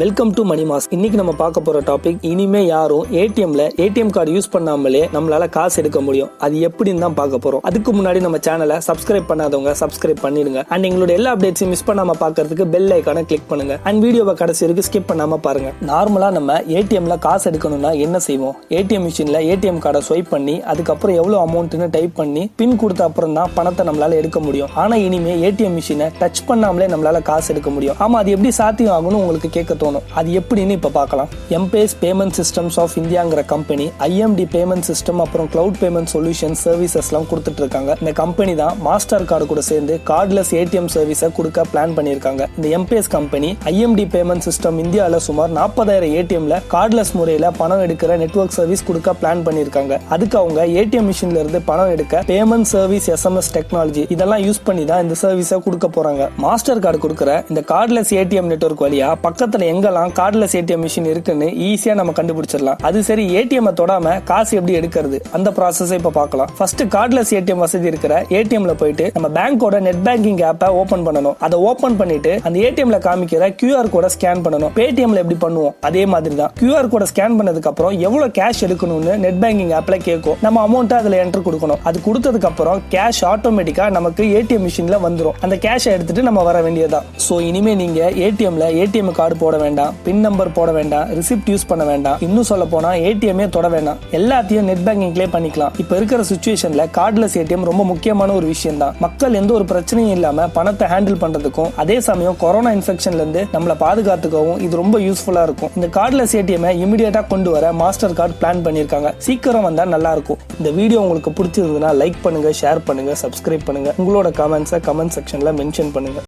Welcome to money mass. இன்னைக்கு நம்ம பார்க்க போற டாபிக், இனிமே யாரும் ஏடிஎம் கார்டு யூஸ் பண்ணாமலே நம்மளால காசு எடுக்க முடியும். அது எப்படின்னு தான் பார்க்க போறோம். அதுக்கு முன்னாடி நம்ம சேனலை சப்ஸ்கிரைப் பண்ணாதவங்க சப்ஸ்கிரைப் பண்ணிடுங்க. அண்ட் எங்களோட எல்லா அப்டேட்ஸையும் மிஸ் பண்ணாம பாக்கிறதுக்கு பெல் ஐக்கானை கிளிக் பண்ணுங்க. அண்ட் வீடியோவை கடைசி வரைக்கும் ஸ்கிப் பண்ணாம பாருங்க. நார்மலா நம்ம ஏடிஎம்ல காசு எடுக்கணும்னா என்ன செய்வோம்? ஏடிஎம் மிஷின்ல ஏடிஎம் கார்டை ஸ்வைப் பண்ணி அதுக்கப்புறம் எவ்வளவு அமௌண்ட்னு டைப் பண்ணி பின் கொடுத்த அப்புறம் தான் பணத்தை நம்மளால எடுக்க முடியும். ஆனா இனிமே ஏடிஎம் மிஷினை டச் பண்ணாமலே நம்மளால காசு எடுக்க முடியும். ஆமா, அது எப்படி சாத்தியம் ஆகும்னு உங்களுக்கு கேட்க தோணும். அது எப்படின்னு இப்ப பார்க்கலாம். எம்பேஸ் பேமெண்ட் சிஸ்டம்ஸ் ஆஃப் இந்தியாங்கிற கம்பெனி ஐஎம்டி பேமெண்ட் சிஸ்டம் அப்புறம் கிளவுட் பேமெண்ட் சொல்யூஷன் சர்வீசஸ் எல்லாம் கொடுத்துட்டு இருக்காங்க. இந்த கம்பெனி தான் மாஸ்டர் கார்டு கூட சேர்ந்து கார்ட்லெஸ் ஏடிஎம் சர்வீஸை கொடுக்க பிளான் பண்ணிருக்காங்க. இந்த எம்பேஸ் கம்பெனி ஐஎம்டி பேமெண்ட் சிஸ்டம் இந்தியால சுமார் 40,000 ஏடிஎம்ல கார்ட்லெஸ் முறையில பணம் எடுக்கிற நெட்வொர்க் சர்வீஸ் கொடுக்க பிளான் பண்ணிருக்காங்க. அதுக்கு அவங்க ஏடிஎம் மிஷின்ல இருந்து பணம் எடுக்க பேமெண்ட் சர்வீஸ் எஸ்எம்எஸ் டெக்னாலஜி இதெல்லாம் யூஸ் பண்ணி தான் இந்த சர்வீஸை கொடுக்க போறாங்க. மாஸ்டர் கார்டு கொடுக்கிற இந்த கார்ட்லெஸ் ஏடிஎம் நெட்வொர்க் வழியா பக்கத்துல எங்கெல்லாம் கார்ட்லெஸ் ஏடிஎம் மிஷின் இருக்குன்னு ஈஸியா நம்ம கண்டுபிடிச்சிடலாம். அது சரி, ஏடிஎம் தொடாம காசு எப்படி எடுக்கிறது, அந்த ப்ராசஸ் இப்ப பார்க்கலாம். ஃபர்ஸ்ட் கார்ட்லெஸ் ஏடிஎம் வசதி இருக்கிற ஏடிஎம்ல போயிட்டு நம்ம பேங்கோட நெட் பேங்கிங் ஆப்பை ஓபன் பண்ணணும். அதை ஓபன் பண்ணிட்டு அந்த ஏடிஎம்ல காமிக்கிற QR கோட ஸ்கேன் பண்ணணும். பேடிஎம்ல எப்படி பண்ணுவோம் அதே மாதிரி தான். QR கோட ஸ்கேன் பண்ணதுக்கு அப்புறம் எவ்வளவு கேஷ் எடுக்கணும்னு நெட் பேங்கிங் ஆப்ல கேட்கும். நம்ம அமௌண்ட் அதுல என்டர் கொடுக்கணும். அது கொடுத்ததுக்கு அப்புறம் கேஷ் ஆட்டோமேட்டிக்கா நமக்கு ஏடிஎம் மிஷின்ல வந்துரும். அந்த கேஷை எடுத்துட்டு நம்ம வர வேண்டியதா. சோ இனிமே நீங்க ஏடிஎம்ல ஏடிஎம் கார்டு போட வேண்டாம், பின் நம்பர் போட வேண்டாம், ரிசிப்ட் யூஸ் பண்ண வேண்டாம், இன்னும் சொல்ல போனா ஏடிஎம்மே தொட வேண்டாம். எல்லாத்தையும் நெட் பேங்கிங்லயே பண்ணிக்கலாம். இப்ப இருக்கிற சிச்சுவேஷன்ல கார்ட்லெஸ் ஏடிஎம் ரொம்ப முக்கியமான ஒரு விஷயம் தான். மக்கள் எந்த ஒரு பிரச்சனையும் இல்லாம பணத்தை ஹேண்டில் பண்றதுக்கும் அதே சமயம் கொரோனா இன்ஃபெக்ஷன்ல இருந்து நம்மள பாதுகாத்துக்கவும் இது ரொம்ப யூஸ்ஃபுல்லா இருக்கும். இந்த கார்ட்லெஸ் ஏடிஎம் இமிடியேட்டா கொண்டு வர மாஸ்டர் கார்டு பிளான் பண்ணிருக்காங்க. சீக்கிரம் வந்தா நல்லா இருக்கும். இந்த வீடியோ உங்களுக்கு பிடிச்சிருந்ததுன்னா லைக் பண்ணுங்க, ஷேர் பண்ணுங்க, சப்ஸ்கிரைப் பண்ணுங்க. உங்களோட கமெண்ட்ஸை கமெண்ட் செக்ஷன்ல மென்ஷன் பண்ணுங்க.